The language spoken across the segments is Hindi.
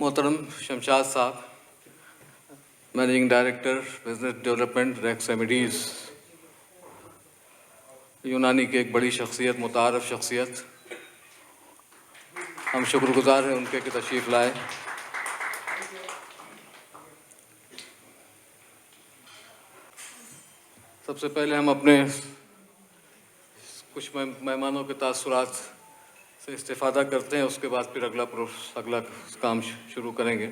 मोहतरम शमशाद साहब, managing director business development Rex Remedies, यूनानी की एक बड़ी शख्सियत, मुतारफ़ शख्सियत, हम शुक्रगुज़ार हैं उनके कि तशरीफ़ लाए। सबसे पहले हम अपने कुछ मेहमानों के तासुरात से इस्तेफ़ादा करते हैं, उसके बाद फिर अगला काम शुरू करेंगे।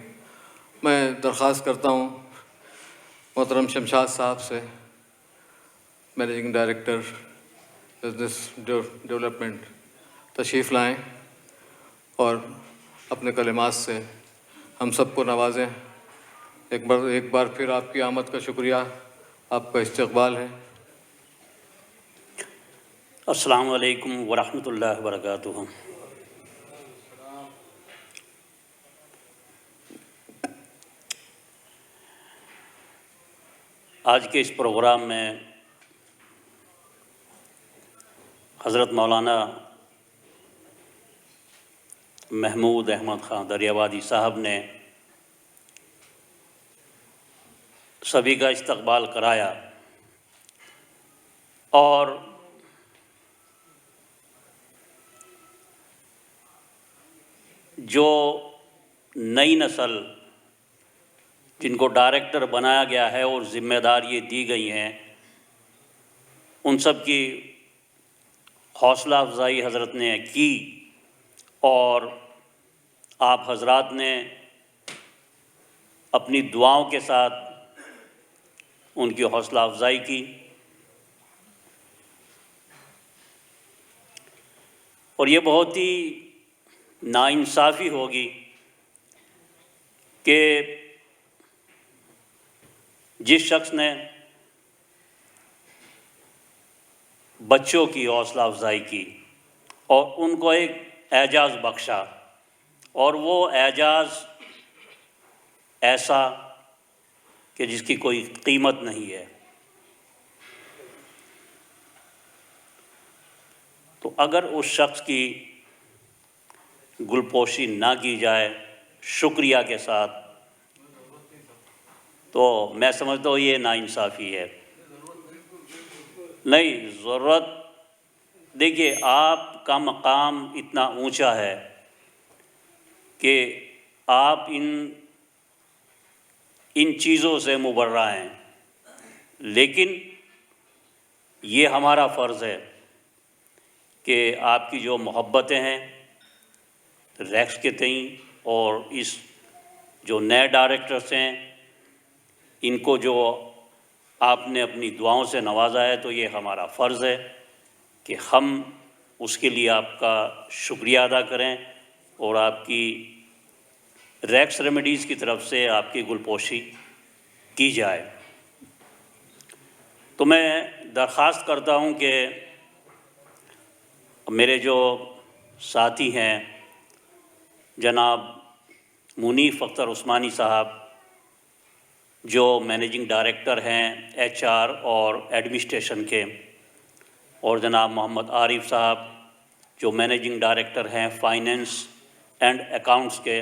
मैं दरख्वास्त करता हूँ मोहतरम शमशाद साहब से, मैनेजिंग डायरेक्टर बिजनेस डेवलपमेंट, तशरीफ़ लाएँ और अपने कलिमात से हम सबको नवाजें। एक बार फिर आपकी आमद का शुक्रिया, आपका इस्तक़बाल है। अस्सलामु अलैकुम वरहमतुल्लाहि वबरकातुहू। आज के इस प्रोग्राम में हज़रत मौलाना महमूद अहमद ख़ान दरियावादी साहब ने सभी का इस्तक़बाल कराया और जो नई नस्ल जिनको डायरेक्टर बनाया गया है और ज़िम्मेदारियाँ दी गई हैं, उन सब की हौसला अफजाई हज़रत ने की और आप हज़रात ने अपनी दुआओं के साथ उनकी हौसला अफजाई की। और ये बहुत ही नाइंसाफ़ी होगी कि जिस शख्स ने बच्चों की हौसला अफजाई की और उनको एक एजाज़ बख्शा, और वो एजाज़ ऐसा कि जिसकी कोई कीमत नहीं है, तो अगर उस शख्स की गुलपोशी ना की जाए शुक्रिया के साथ, तो मैं समझता हूँ ये नाइंसाफ़ी है। नहीं, ज़रूरत, देखिए आपका मकाम इतना ऊंचा है कि आप इन चीज़ों से मुबर्रा हैं, लेकिन ये हमारा फ़र्ज़ है कि आपकी जो मोहब्बतें हैं रैक्स के तईं और इस जो नए डायरेक्टर्स हैं, इनको जो आपने अपनी दुआओं से नवाजा है, तो ये हमारा फ़र्ज़ है कि हम उसके लिए आपका शुक्रिया अदा करें और आपकी रैक्स रेमेडीज़ की तरफ से आपकी गुलपोशी की जाए। तो मैं दरख्वास्त करता हूं कि मेरे जो साथी हैं जनाब मुनीफ़ अख्तर उस्मानी साहब, जो मैनेजिंग डायरेक्टर हैं एचआर और एडमिनिस्ट्रेशन के, और जनाब मोहम्मद आरिफ साहब जो मैनेजिंग डायरेक्टर हैं फाइनेंस एंड अकाउंट्स के,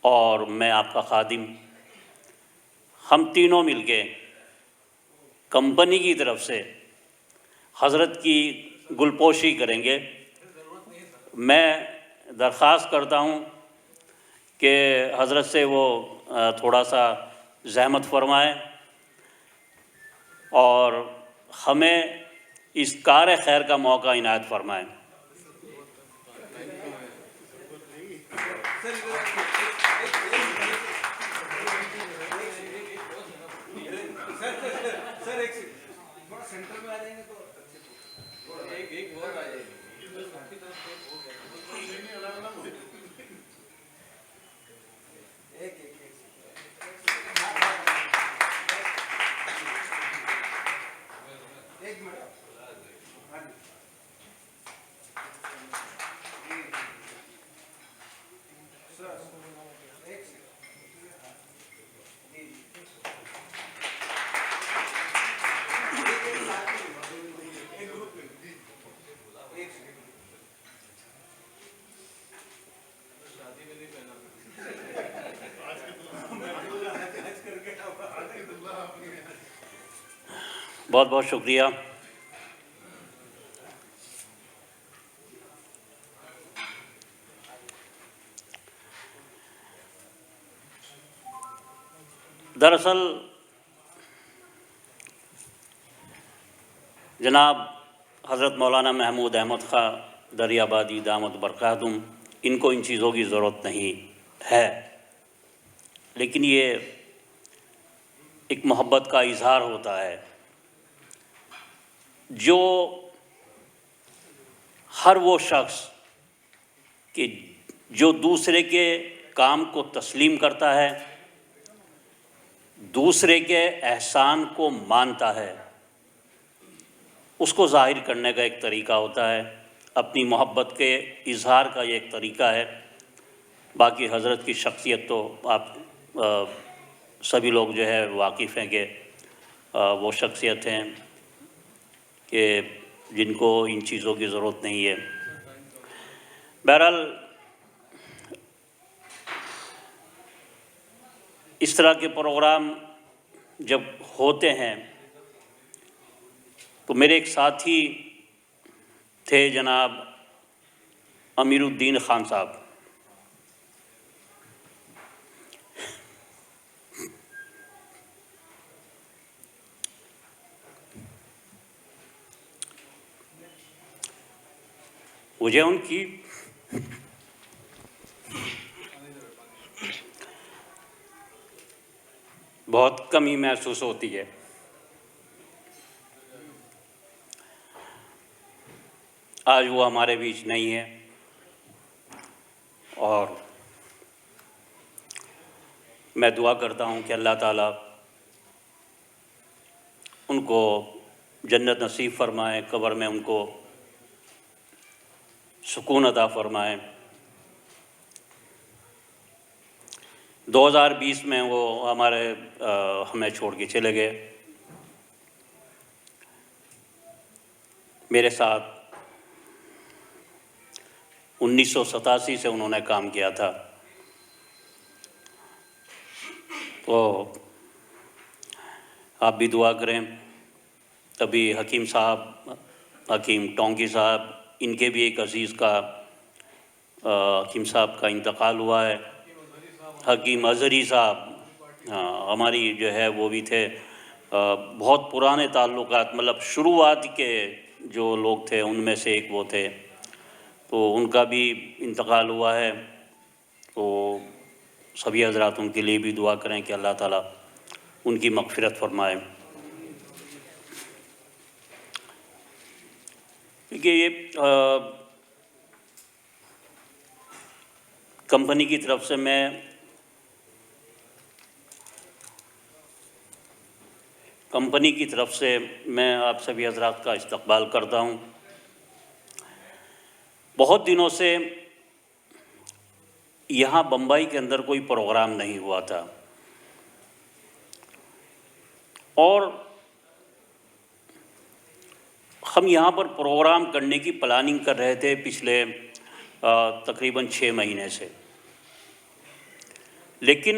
और मैं आपका खादिम, हम तीनों मिलके कंपनी की तरफ से हज़रत की गुलपोशी करेंगे। मैं दरख्वास्त करता हूं कि हज़रत से वो थोड़ा सा ज़हमत फरमाएं और हमें इस कार खैर का मौका इनायत फरमाएं। बहुत बहुत शुक्रिया। दरअसल जनाब हज़रत मौलाना महमूद अहमद ख़ां दरियाबादी दामद बरकातुम, इनको इन चीज़ों की ज़रूरत नहीं है, लेकिन ये एक मोहब्बत का इजहार होता है जो हर वो शख्स कि जो दूसरे के काम को तस्लीम करता है, दूसरे के एहसान को मानता है, उसको ज़ाहिर करने का एक तरीक़ा होता है। अपनी मोहब्बत के इजहार का ये एक तरीक़ा है। बाकी हज़रत की शख्सियत तो आप सभी लोग जो है वाकिफ़ हैं कि वो शख्सियत हैं कि जिनको इन चीज़ों की ज़रूरत नहीं है। बहरहाल इस तरह के प्रोग्राम जब होते हैं तो मेरे एक साथी थे जनाब अमीरुद्दीन ख़ान साहब। मुझे उनकी बहुत कमी महसूस होती है। आज वो हमारे बीच नहीं है और मैं दुआ करता हूँ कि अल्लाह ताला उनको जन्नत नसीब फ़रमाए, कब्र में उनको सुकून अता फ़रमाए। 2020 में वो हमें छोड़ के चले गए। मेरे साथ 1987 से उन्होंने काम किया था। तो आप भी दुआ करें। तभी हकीम साहब, हकीम टोंगी साहब, इनके भी एक अज़ीज़ का हकीम साहब का इंतकाल हुआ है। हकीम अज़हरी साहब हमारी जो है वो भी थे, बहुत पुराने ताल्लुकात, मतलब शुरुआत के जो लोग थे उनमें से एक वो थे। तो उनका भी इंतकाल हुआ है। तो सभी हज़रात उनके लिए भी दुआ करें कि अल्लाह ताला उनकी मग़फ़िरत फ़रमाए। क्योंकि ये कंपनी की तरफ से मैं आप सभी हज़रात का इस्तक़बाल करता हूँ। बहुत दिनों से यहाँ बम्बई के अंदर कोई प्रोग्राम नहीं हुआ था और हम यहाँ पर प्रोग्राम करने की प्लानिंग कर रहे थे पिछले तकरीबन 6 महीने से। लेकिन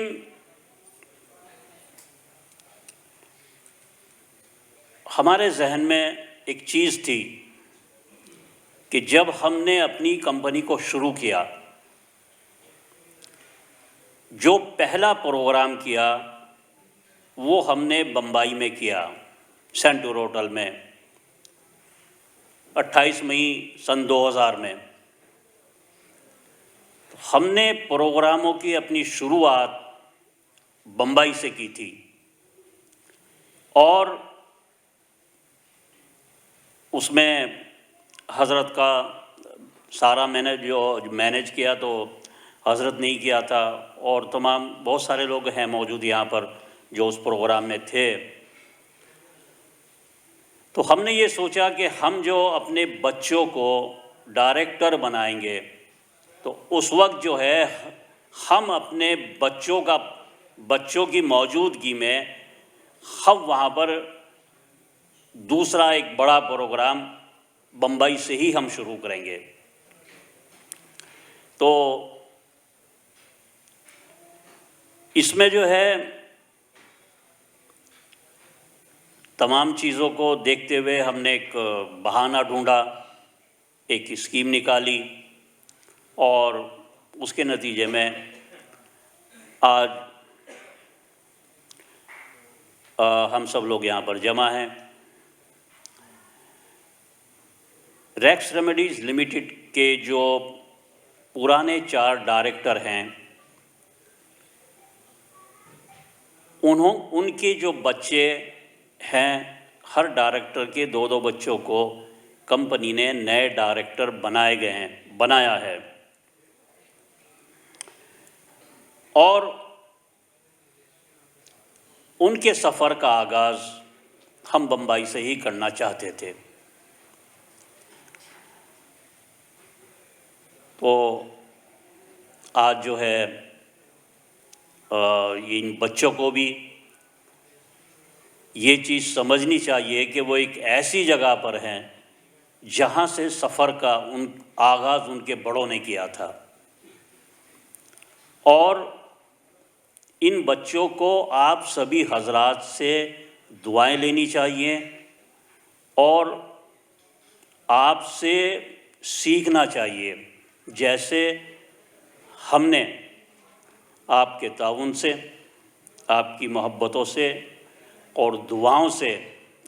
हमारे जहन में एक चीज़ थी कि जब हमने अपनी कंपनी को शुरू किया, जो पहला प्रोग्राम किया वो हमने बम्बई में किया, सेंटूर होटल में, 28 मई सन 2000 में। हमने प्रोग्रामों की अपनी शुरुआत बम्बई से की थी और उसमें हज़रत का सारा मैंने जो मैनेज किया तो हज़रत ने ही किया था और तमाम बहुत सारे लोग हैं मौजूद यहाँ पर जो उस प्रोग्राम में थे। तो हमने ये सोचा कि हम जो अपने बच्चों को डायरेक्टर बनाएंगे तो उस वक्त जो है हम अपने बच्चों की मौजूदगी में हम वहाँ पर दूसरा एक बड़ा प्रोग्राम बम्बई से ही हम शुरू करेंगे। तो इसमें जो है तमाम चीज़ों को देखते हुए हमने एक बहाना ढूंढा, एक स्कीम निकाली और उसके नतीजे में आज हम सब लोग यहाँ पर जमा हैं। रैक्स रेमेडीज़ लिमिटेड के जो पुराने 4 डायरेक्टर हैं, उनके जो बच्चे हैं, हर डायरेक्टर के 2-2 बच्चों को कंपनी ने नए डायरेक्टर बनाया है। और उनके सफ़र का आगाज़ हम बम्बई से ही करना चाहते थे। तो आज जो है इन बच्चों को भी ये चीज़ समझनी चाहिए कि वो एक ऐसी जगह पर हैं जहाँ से सफ़र का आगाज़ उनके बड़ों ने किया था। और इन बच्चों को आप सभी हजरात से दुआएं लेनी चाहिए और आपसे सीखना चाहिए, जैसे हमने आपके ताउन से, आपकी मोहब्बतों से और दुआओं से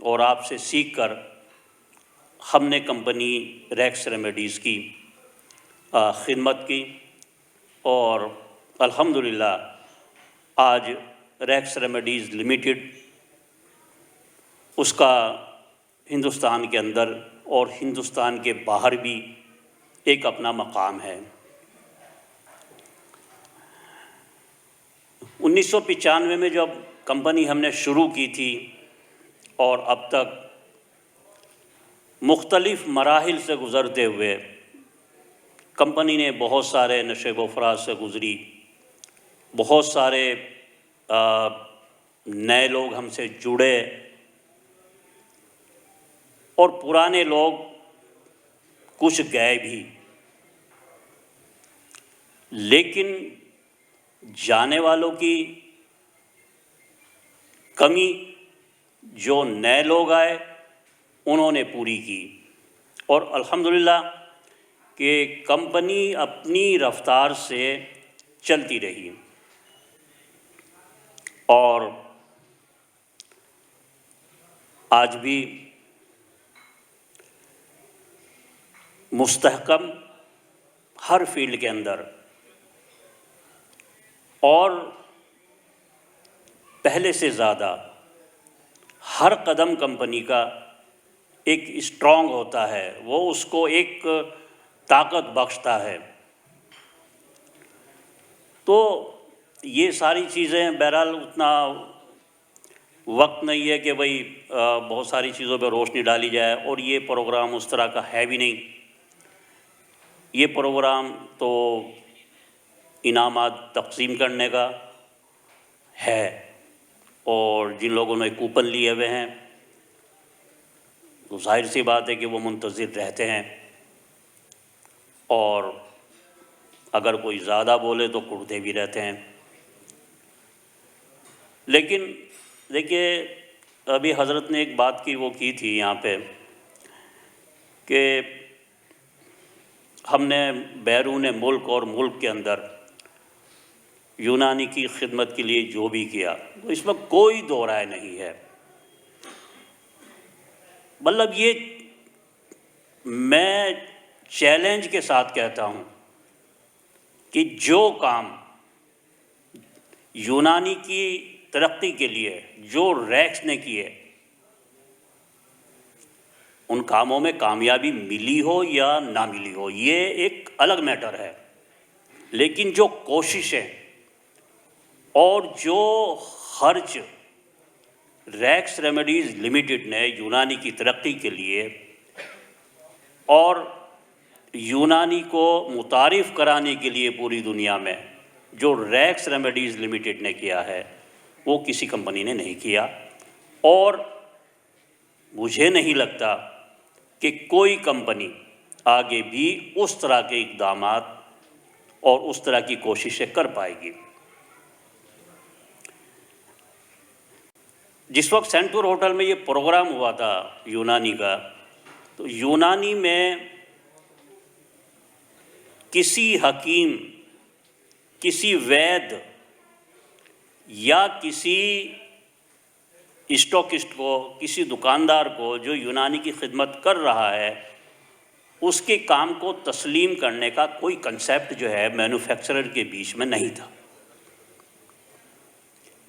और आपसे सीखकर हमने कंपनी रैक्स रेमेडीज़ की खिदमत की और अल्हम्दुलिल्लाह आज रैक्स रेमेडीज़ लिमिटेड उसका हिंदुस्तान के अंदर और हिंदुस्तान के बाहर भी एक अपना मकाम है। 1995 में जब कंपनी हमने शुरू की थी और अब तक मुख्तलिफ़ मराहिल से गुज़रते हुए कंपनी ने बहुत सारे नशे व अफराज से गुज़री, बहुत सारे नए लोग हमसे जुड़े और पुराने लोग कुछ गए भी, लेकिन जाने वालों की कमी जो नए लोग आए उन्होंने पूरी की। और अल्हम्दुलिल्लाह कि कंपनी अपनी रफ्तार से चलती रही और आज भी मुस्तहकम हर फील्ड के अंदर और पहले से ज़्यादा हर कदम कंपनी का एक स्ट्रॉन्ग होता है, वो उसको एक ताकत बख्शता है। तो ये सारी चीज़ें बहरहाल उतना वक्त नहीं है कि भाई बहुत सारी चीज़ों पर रोशनी डाली जाए और ये प्रोग्राम उस तरह का है भी नहीं। ये प्रोग्राम तो इनामात तक़सीम करने का है और जिन लोगों ने कूपन लिए हुए हैं तो जाहिर सी बात है कि वो मुंतज़िर रहते हैं और अगर कोई ज़्यादा बोले तो कुड़ते भी रहते हैं। लेकिन देखिए, अभी हज़रत ने एक बात की वो की थी यहाँ पे कि हमने बैरून मुल्क और मुल्क के अंदर यूनानी की खिदमत के लिए जो भी किया, तो इसमें कोई दो राय नहीं है। मतलब ये मैं चैलेंज के साथ कहता हूँ कि जो काम यूनानी की तरक्की के लिए जो रैक्स ने किए, उन कामों में कामयाबी मिली हो या ना मिली हो ये एक अलग मैटर है, लेकिन जो कोशिशें और जो खर्च रैक्स रेमेडीज़ लिमिटेड ने यूनानी की तरक्की के लिए और यूनानी को मुतारिफ़ कराने के लिए पूरी दुनिया में जो रैक्स रेमेडीज़ लिमिटेड ने किया है, वो किसी कंपनी ने नहीं किया। और मुझे नहीं लगता कि कोई कंपनी आगे भी उस तरह के इक़दामात और उस तरह की कोशिशें कर पाएगी। जिस वक्त सेंटूर होटल में ये प्रोग्राम हुआ था यूनानी का, तो यूनानी में किसी हकीम, किसी वैद्य या किसी स्टॉकिस्ट को, किसी दुकानदार को जो यूनानी की खिदमत कर रहा है, उसके काम को तस्लीम करने का कोई कंसेप्ट जो है मैन्युफैक्चरर के बीच में नहीं था,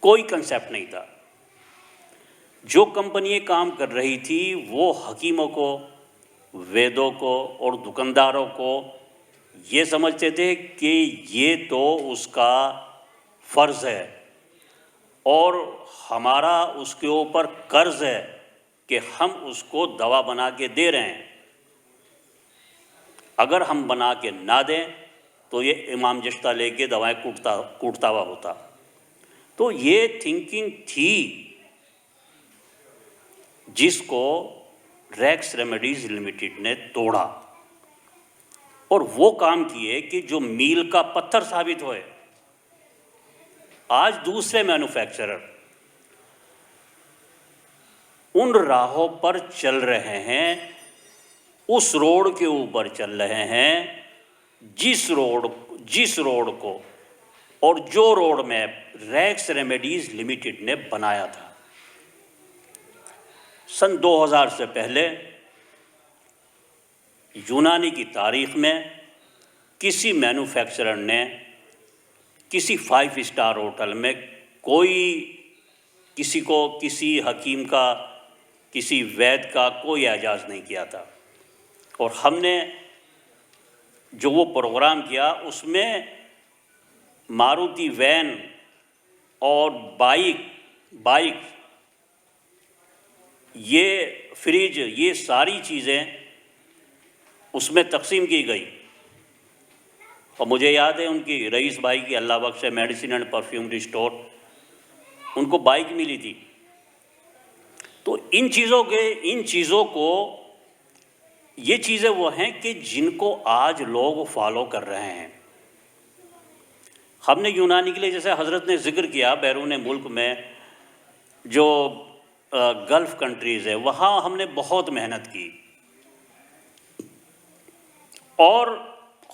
कोई कंसेप्ट नहीं था। जो कंपनी काम कर रही थी वो हकीमों को, वेदों को और दुकानदारों को ये समझते थे कि ये तो उसका फ़र्ज़ है और हमारा उसके ऊपर कर्ज़ है कि हम उसको दवा बना के दे रहे हैं। अगर हम बना के ना दें तो ये इमाम जश्ता लेके दवाएं कूटता हुआ होता। तो ये थिंकिंग थी जिसको रैक्स रेमेडीज़ लिमिटेड ने तोड़ा और वो काम किए कि जो मील का पत्थर साबित हुए। आज दूसरे मैन्युफैक्चरर उन राहों पर चल रहे हैं, उस रोड के ऊपर चल रहे हैं जिस रोड को और जो road map Rex Remedies limited ने बनाया था। सन 2000 से पहले यूनानी की तारीख में किसी मैन्युफैक्चरर ने किसी 5 स्टार होटल में किसी को, किसी हकीम का, किसी वैद्य का कोई एजाज़ नहीं किया था। और हमने जो वो प्रोग्राम किया उसमें मारुति वैन और बाइक, ये फ्रिज, ये सारी चीज़ें उसमें तकसीम की गई। और मुझे याद है उनकी रईस भाई की, अल्लाह बख्शे, मेडिसिन एंड परफ्यूमरी स्टोर, उनको बाइक मिली थी। तो इन चीज़ों को, ये चीज़ें वो हैं कि जिनको आज लोग फॉलो कर रहे हैं। हमने यूनानी के लिए, जैसे हज़रत ने जिक्र किया, बैरून मुल्क में जो गल्फ़ कंट्रीज़ है वहाँ हमने बहुत मेहनत की और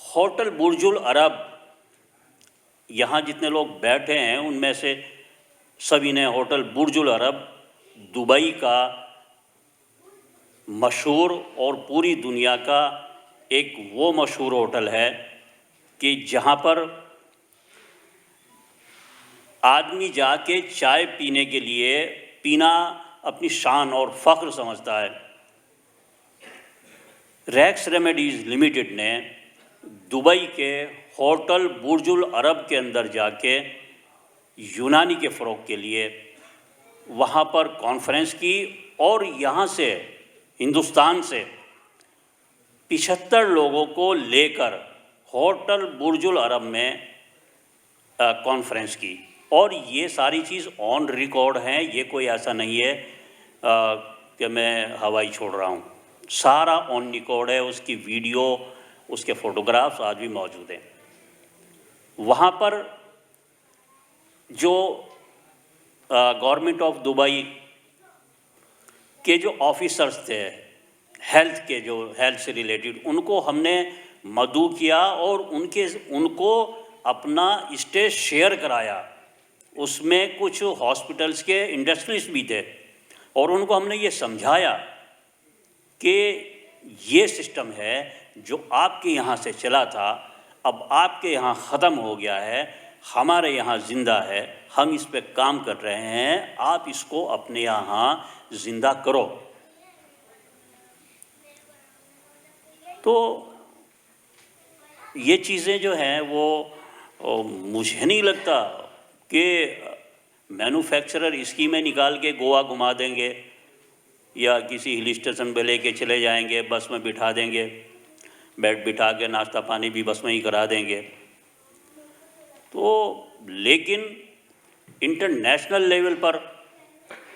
होटल बुर्जुल अरब, यहाँ जितने लोग बैठे हैं उनमें से सभी ने होटल बुर्जुल अरब दुबई का मशहूर और पूरी दुनिया का एक वो मशहूर होटल है कि जहाँ पर आदमी जाके चाय पीने के लिए, पीना अपनी शान और फ़ख्र समझता है। रैक्स रेमेडीज़ लिमिटेड ने दुबई के होटल बुर्जुल अरब के अंदर जाके यूनानी के फ़रोग़ के लिए वहाँ पर कॉन्फ्रेंस की और यहाँ से, हिंदुस्तान से 75 लोगों को लेकर होटल बुर्जुल अरब में कॉन्फ्रेंस की। और ये सारी चीज़ ऑन रिकॉर्ड हैं, ये कोई ऐसा नहीं है कि मैं हवाई छोड़ रहा हूँ, सारा ऑन रिकॉर्ड है। उसकी वीडियो, उसके फ़ोटोग्राफ्स आज भी मौजूद हैं। वहाँ पर जो गवर्नमेंट ऑफ दुबई के जो ऑफिसर्स थे हेल्थ के, जो हेल्थ से रिलेटेड, उनको हमने मदऊ किया और उनको अपना स्टेज शेयर कराया। उसमें कुछ हॉस्पिटल्स के इंडस्ट्रीज भी थे और उनको हमने ये समझाया कि ये सिस्टम है जो आपके यहाँ से चला था, अब आपके यहाँ ख़त्म हो गया है, हमारे यहाँ ज़िंदा है, हम इस पे काम कर रहे हैं, आप इसको अपने यहाँ ज़िंदा करो। तो ये चीज़ें जो हैं वो मुझे नहीं लगता कि मैन्युफैक्चरर स्कीमें निकाल के गोवा घुमा देंगे या किसी हिल स्टेशन पे लेके चले जाएंगे, बस में बिठा देंगे, बिठा के नाश्ता पानी भी बस में ही करा देंगे। तो लेकिन इंटरनेशनल लेवल पर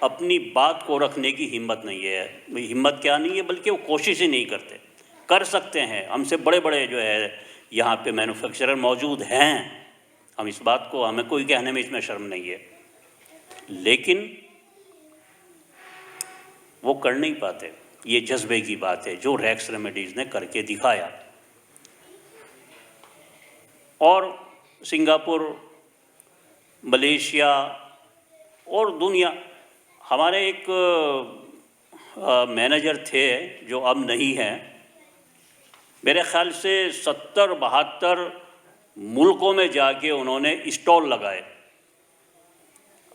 अपनी बात को रखने की हिम्मत नहीं है। हिम्मत क्या नहीं है, बल्कि वो कोशिश ही नहीं करते। कर सकते हैं, हमसे बड़े बड़े जो है यहाँ पे मैन्युफैक्चरर मौजूद हैं, हम इस बात को, हमें कोई कहने में इसमें शर्म नहीं है। लेकिन वो कर नहीं पाते। ये जज्बे की बात है जो रैक्स रेमेडीज़ ने करके दिखाया। और सिंगापुर, मलेशिया और दुनिया, हमारे एक मैनेजर थे जो अब नहीं हैं, मेरे ख़्याल से 70-72 मुल्कों में जाके उन्होंने स्टॉल लगाए।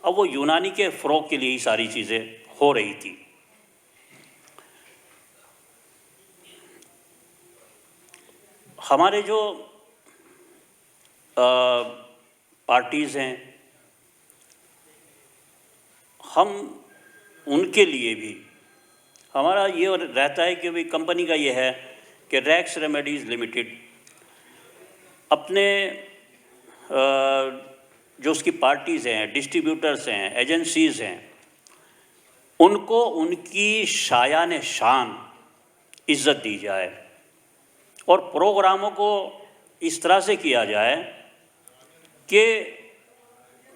अब वो यूनानी के फ़रोग़ के लिए ही सारी चीज़ें हो रही थी। हमारे जो पार्टीज़ हैं, हम उनके लिए भी हमारा ये रहता है कि भाई कंपनी का ये है कि रैक्स रेमेडीज़ लिमिटेड अपने जो उसकी पार्टीज़ हैं, डिस्ट्रीब्यूटर्स हैं, एजेंसीज़ हैं, उनको उनकी शायान शान इज़्ज़त दी जाए और प्रोग्रामों को इस तरह से किया जाए कि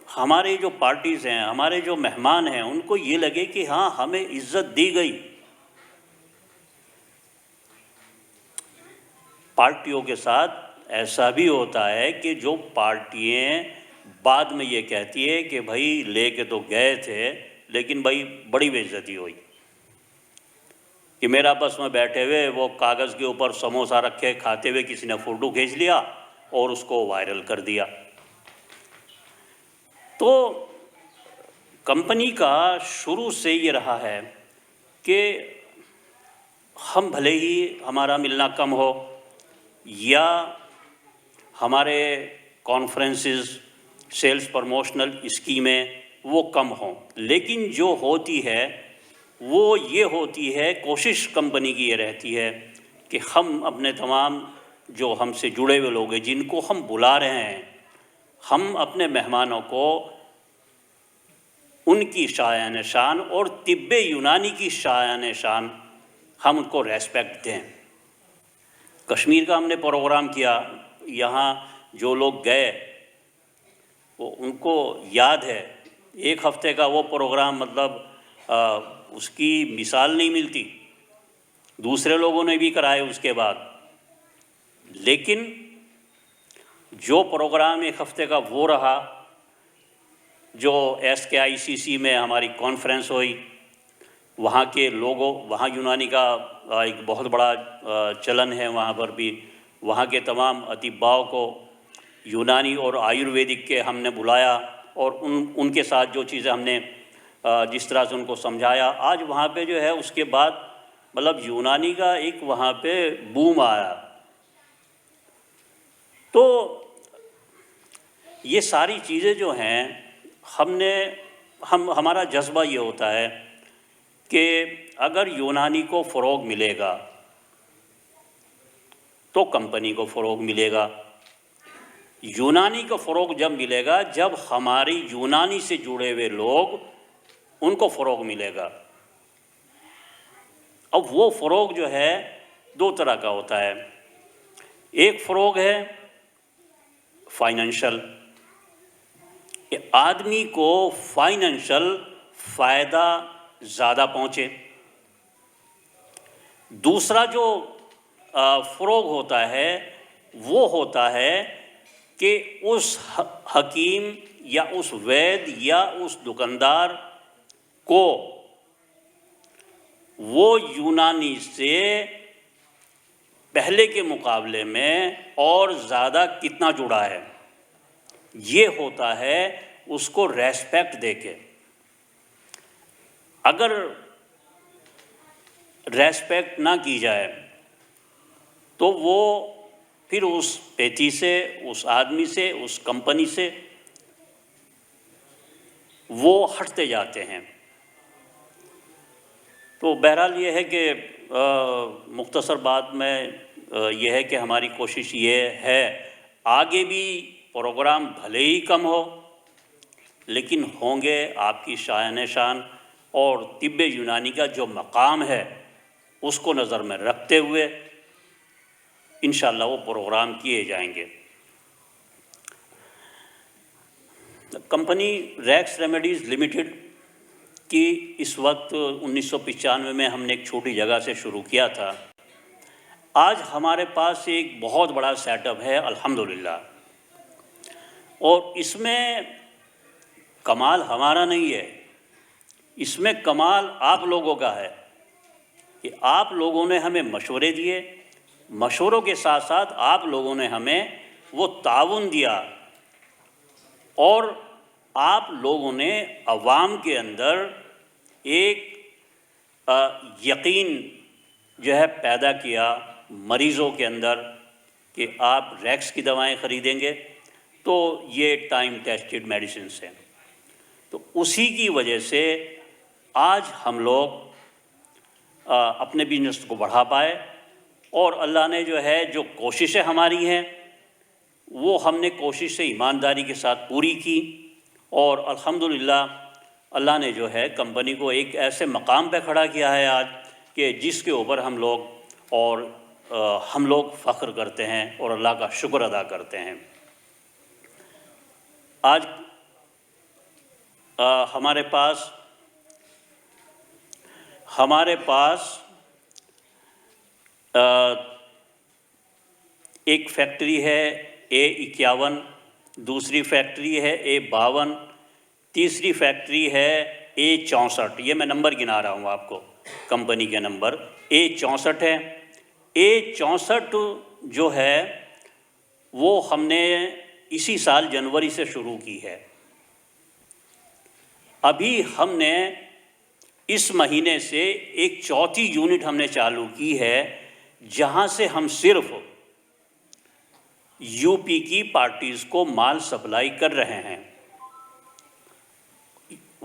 हमारे जो पार्टीज़ हैं, हमारे जो मेहमान हैं, उनको ये लगे कि हाँ, हमें इज़्ज़त दी गई। पार्टियों के साथ ऐसा भी होता है कि जो पार्टियां बाद में ये कहती है कि भाई लेके तो गए थे लेकिन भाई बड़ी बेइज्जती हुई, कि मेरा बस में बैठे हुए वो कागज़ के ऊपर समोसा रखे खाते हुए किसी ने फ़ोटो खींच लिया और उसको वायरल कर दिया। तो कंपनी का शुरू से ये रहा है कि हम भले ही हमारा मिलना कम हो या हमारे कॉन्फ्रेंसेस, सेल्स प्रमोशनल स्कीमें वो कम हों, लेकिन जो होती है वो ये होती है, कोशिश कंपनी की ये रहती है कि हम अपने तमाम जो हमसे जुड़े हुए लोग हैं, जिनको हम बुला रहे हैं, हम अपने मेहमानों को उनकी शायान शान और तिब्बे यूनानी की शायान शान हम उनको रेस्पेक्ट दें। कश्मीर का हमने प्रोग्राम किया, यहाँ जो लोग गए वो उनको याद है, एक हफ़्ते का वो प्रोग्राम, मतलब उसकी मिसाल नहीं मिलती। दूसरे लोगों ने भी कराए उसके बाद, लेकिन जो प्रोग्राम एक हफ़्ते का वो रहा, जो SKICC में हमारी कॉन्फ्रेंस हुई, वहाँ के लोगों, वहाँ यूनानी का एक बहुत बड़ा चलन है, वहाँ पर भी वहाँ के तमाम अतिब्बाओं को यूनानी और आयुर्वेदिक के हमने बुलाया और उनके साथ जो चीज़ें हमने जिस तरह से उनको समझाया, आज वहाँ पे जो है उसके बाद मतलब यूनानी का एक वहाँ पे बूम आया। तो ये सारी चीज़ें जो हैं, हमारा जज्बा ये होता है कि अगर यूनानी को फ़रोग़ मिलेगा तो कंपनी को फ़रोग़ मिलेगा। यूनानी को फ़रोग़ जब मिलेगा जब हमारी यूनानी से जुड़े हुए लोग, उनको फ़रोग़ मिलेगा। अब वो फ़रोग़ जो है दो तरह का होता है। एक फ़रोग़ है फाइनेंशियल, आदमी को फाइनेंशियल फ़ायदा ज़्यादा पहुँचे। दूसरा जो फ़रोग़ होता है वो होता है कि उस हकीम या उस वैद्य या उस दुकानदार को वो यूनानी से पहले के मुकाबले में और ज़्यादा कितना जुड़ा है, ये होता है उसको रेस्पेक्ट देके। अगर रेस्पेक्ट ना की जाए तो वो फिर उस पेटी से, उस आदमी से, उस कंपनी से वो हटते जाते हैं। तो बहरहाल ये है कि मुख्तसर बात में ये है कि हमारी कोशिश ये है, आगे भी प्रोग्राम भले ही कम हो लेकिन होंगे आपकी शान शान और तिब्बे यूनानी का जो मकाम है उसको नज़र में रखते हुए इंशाअल्लाह वो प्रोग्राम किए जाएंगे। कंपनी रैक्स रेमेडीज़ लिमिटेड कि इस वक्त 1995 में हमने एक छोटी जगह से शुरू किया था। आज हमारे पास एक बहुत बड़ा सेटअप है अल्हम्दुलिल्लाह, और इसमें कमाल हमारा नहीं है, इसमें कमाल आप लोगों का है कि आप लोगों ने हमें मशवरे दिए, मशवरों के साथ साथ आप लोगों ने हमें वो ताउन दिया, और आप लोगों ने अवाम के अंदर एक यकीन जो है पैदा किया मरीज़ों के अंदर कि आप रैक्स की दवाएं ख़रीदेंगे तो ये टाइम टेस्टेड मेडिसिन हैं। तो उसी की वजह से आज हम लोग अपने बिजनेस को बढ़ा पाए, और अल्लाह ने जो है जो कोशिशें हमारी हैं वो हमने कोशिशें ईमानदारी के साथ पूरी की, और अल्हम्दुलिल्लाह अल्लाह ने जो है कंपनी को एक ऐसे मकाम पे खड़ा किया है आज कि जिसके ऊपर हम लोग फ़ख्र करते हैं और अल्लाह का शुक्र अदा करते हैं। आज हमारे पास एक फैक्ट्री है A51, दूसरी फैक्ट्री है A52, तीसरी फैक्ट्री है A64। ये मैं नंबर गिना रहा हूँ आपको, कंपनी के नंबर A64 है। A64 जो है वो हमने इसी साल जनवरी से शुरू की है। अभी हमने इस महीने से एक चौथी यूनिट हमने चालू की है, जहाँ से हम सिर्फ यूपी की पार्टीज़ को माल सप्लाई कर रहे हैं।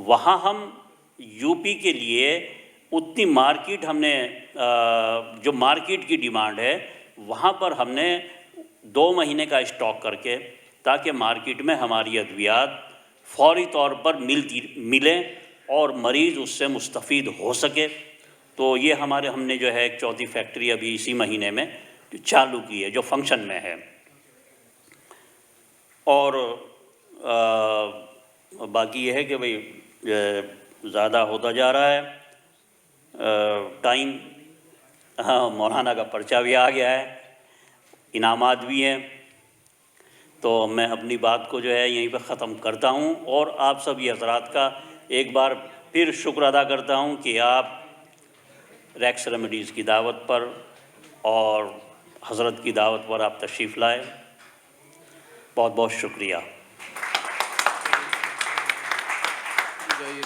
वहाँ हम यूपी के लिए उतनी मार्केट हमने जो मार्केट की डिमांड है वहाँ पर हमने 2 महीने का स्टॉक करके, ताकि मार्केट में हमारी अद्वियात फौरी तौर पर मिलें और मरीज़ उससे मुस्तफ़ीद हो सके। तो ये हमने जो है एक चौथी फैक्ट्री अभी इसी महीने में जो चालू की है, जो फंक्शन में है। और बाकी ये है कि भाई ज़्यादा होता जा रहा है टाइम। हाँ, मौलाना का पर्चा भी आ गया है, इनामात भी हैं। तो मैं अपनी बात को जो है यहीं पर ख़त्म करता हूँ, और आप सभी हज़रात का एक बार फिर शुक्र अदा करता हूँ कि आप रैक्स रेमेडीज़ की दावत पर और हज़रत की दावत पर आप तशरीफ़ लाए। बहुत बहुत शुक्रिया। जाइए।